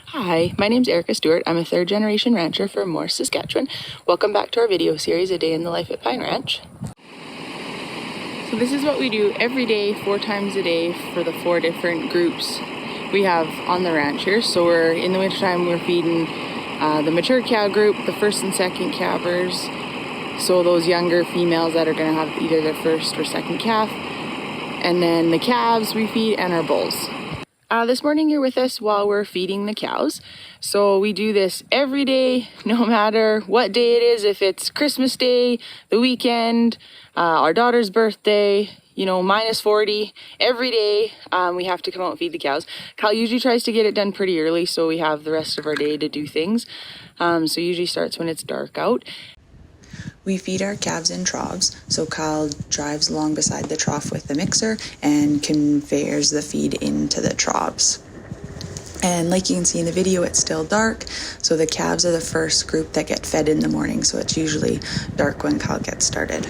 Hi, my name's Erika Stewart. I'm a third-generation rancher from Morse, Saskatchewan. Welcome back to our video series, A Day in the Life at Pine Ranch. So this is what we do every day, 4 times a day for the 4 different groups we have on the ranch here. So in the wintertime, we're feeding the mature cow group, the first and second calvers. So those younger females that are going to have either their first or second calf. And then the calves we feed and our bulls. This morning you're with us while we're feeding the cows. So we do this every day, no matter what day it is. If it's Christmas Day, the weekend, our daughter's birthday, you know, minus 40, every day we have to come out and feed the cows. Cyle usually tries to get it done pretty early so we have the rest of our day to do things. So usually starts when it's dark out. We feed our calves in troughs, so Cyle drives along beside the trough with the mixer and conveyors the feed into the troughs. And like you can see in the video, it's still dark, so the calves are the first group that get fed in the morning, so it's usually dark when Cyle gets started.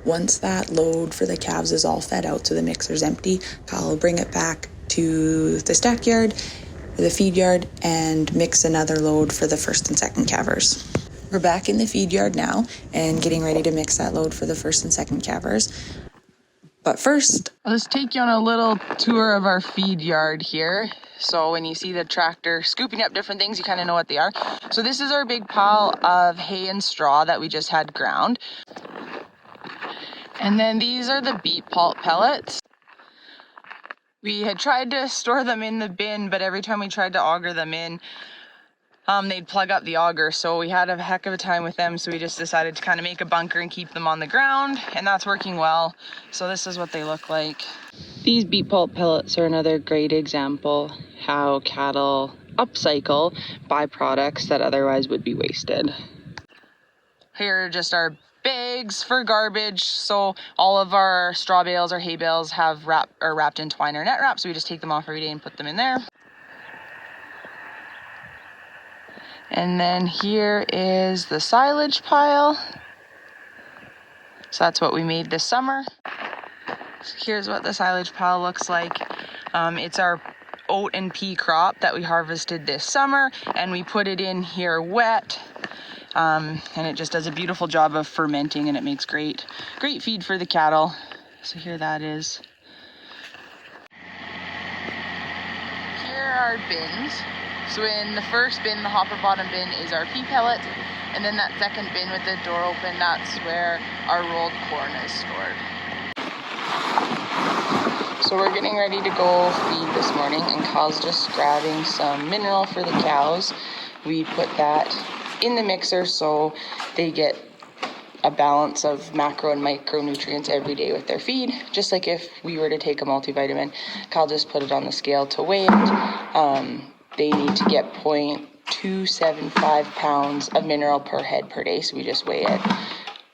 Once that load for the calves is all fed out, so the mixer's empty, Cyle will bring it back to the stackyard, the feed yard, and mix another load for the first and second calvers. We're back in the feed yard now and getting ready to mix that load for the first and second calvers. But first, I'll just take you on a little tour of our feed yard here. So when you see the tractor scooping up different things, you kind of know what they are. So this is our big pile of hay and straw that we just had ground. And then these are the beet pulp pellets. We had tried to store them in the bin, but every time we tried to auger them in, they'd plug up the auger, so we had a heck of a time with them, so we just decided to kind of make a bunker and keep them on the ground, and that's working well. So this is what they look like. These beet pulp pellets are another great example how cattle upcycle byproducts that otherwise would be wasted. Here are just our bags for garbage, so all of our straw bales or hay bales have wrapped in twine or net wrap, so we just take them off every day and put them in there. And then here is the silage pile. So that's what we made this summer. So here's what the silage pile looks like. It's our oat and pea crop that we harvested this summer, and we put it in here wet. And it just does a beautiful job of fermenting, and it makes great feed for the cattle. So here that is. Here are our bins. So in the first bin, the hopper bottom bin, is our pea pellets, and then that second bin with the door open, that's where our rolled corn is stored. So we're getting ready to go feed this morning, and Kyle's just grabbing some mineral for the cows. We put that in the mixer so they get a balance of macro and micronutrients every day with their feed, just like if we were to take a multivitamin. Kyle just put it on the scale to weigh it. They need to get 0.275 pounds of mineral per head per day, so we just weigh it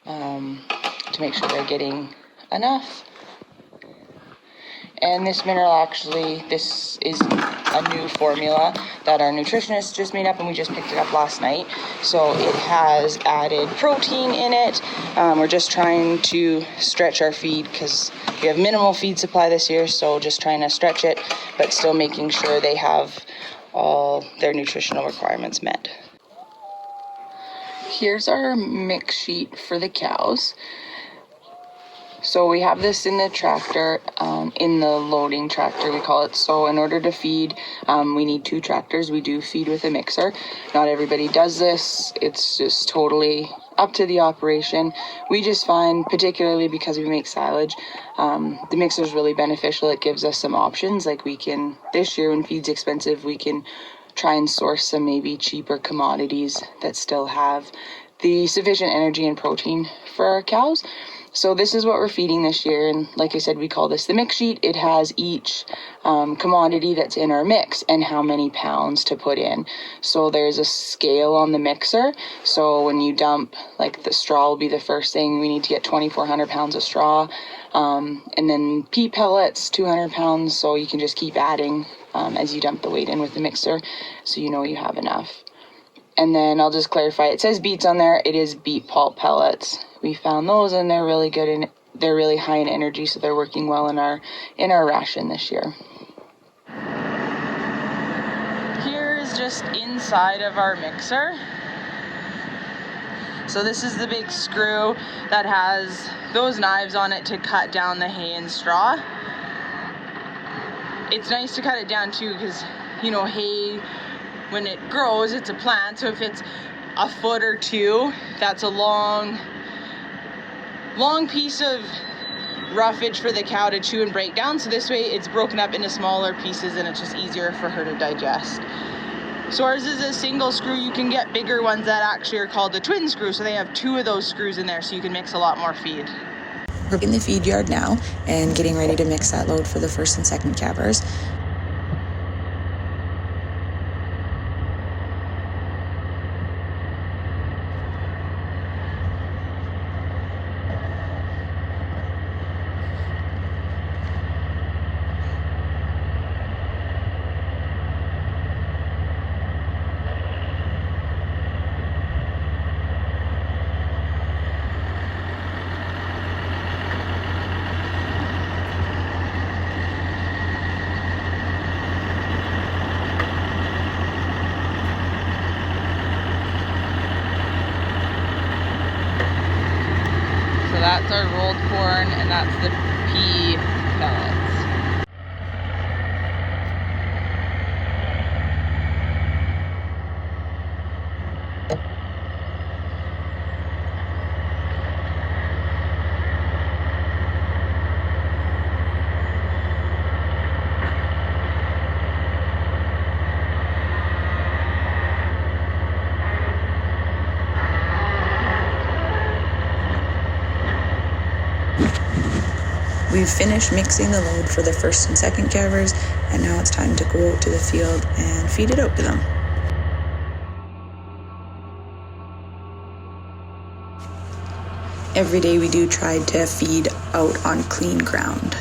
to make sure they're getting enough. And this mineral, actually, this is a new formula that our nutritionist just made up, and we just picked it up last night. So it has added protein in it. We're just trying to stretch our feed because we have minimal feed supply this year, so just trying to stretch it, but still making sure they have all their nutritional requirements met. Here's our mix sheet for the cows. So we have this in the tractor, in the loading tractor we call it. So in order to feed, we need 2 tractors. We do feed with a mixer. Not everybody does this. It's just totally up to the operation. We just find, particularly because we make silage, the mixer is really beneficial. It gives us some options. Like we can, this year when feed's expensive, we can try and source some maybe cheaper commodities that still have the sufficient energy and protein for our cows. So this is what we're feeding this year, and like I said, we call this the mix sheet. It has each commodity that's in our mix and how many pounds to put in. So there's a scale on the mixer. So when you dump, like the straw will be the first thing. We need to get 2,400 pounds of straw, and then pea pellets, 200 pounds. So you can just keep adding as you dump the weight in with the mixer, so you know you have enough. And then I'll just clarify, it says beets on there. It is beet pulp pellets. We found those, and they're really good, and they're really high in energy, so they're working well in our ration this year. Here's just just inside of our mixer. So this is the big screw that has those knives on it to cut down the hay and straw. It's nice to cut it down too, because you know, hay, when it grows, it's a plant, so if it's a foot or two, that's a long piece of roughage for the cow to chew and break down. So this way it's broken up into smaller pieces and it's just easier for her to digest. So ours is a single screw. You can get bigger ones that actually are called the twin screw, so they have 2 of those screws in there, so you can mix a lot more feed. We're in the feed yard now and getting ready to mix that load for the first and second calvers. So that's our rolled corn, and that's the pea pellets. We've finished mixing the load for the first and second calvers, and now it's time to go out to the field and feed it out to them. Every day we do try to feed out on clean ground.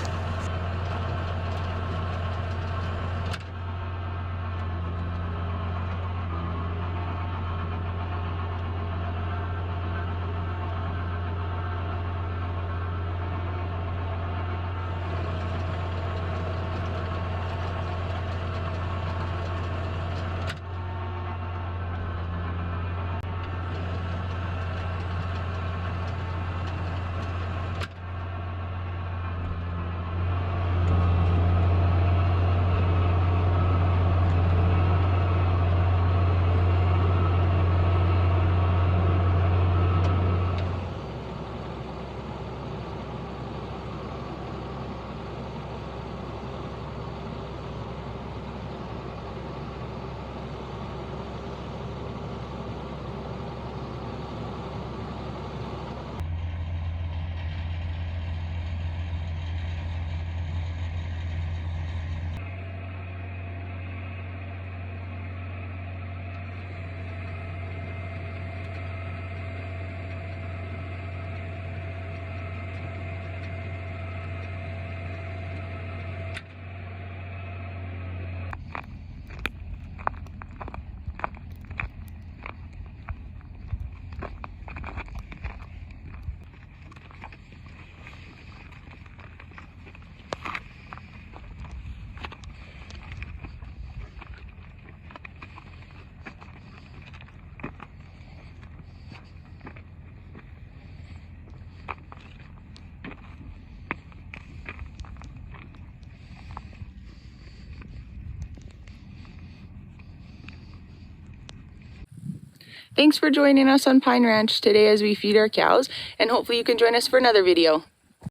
Thanks for joining us on Pine Ranch today as we feed our cows, and hopefully you can join us for another video.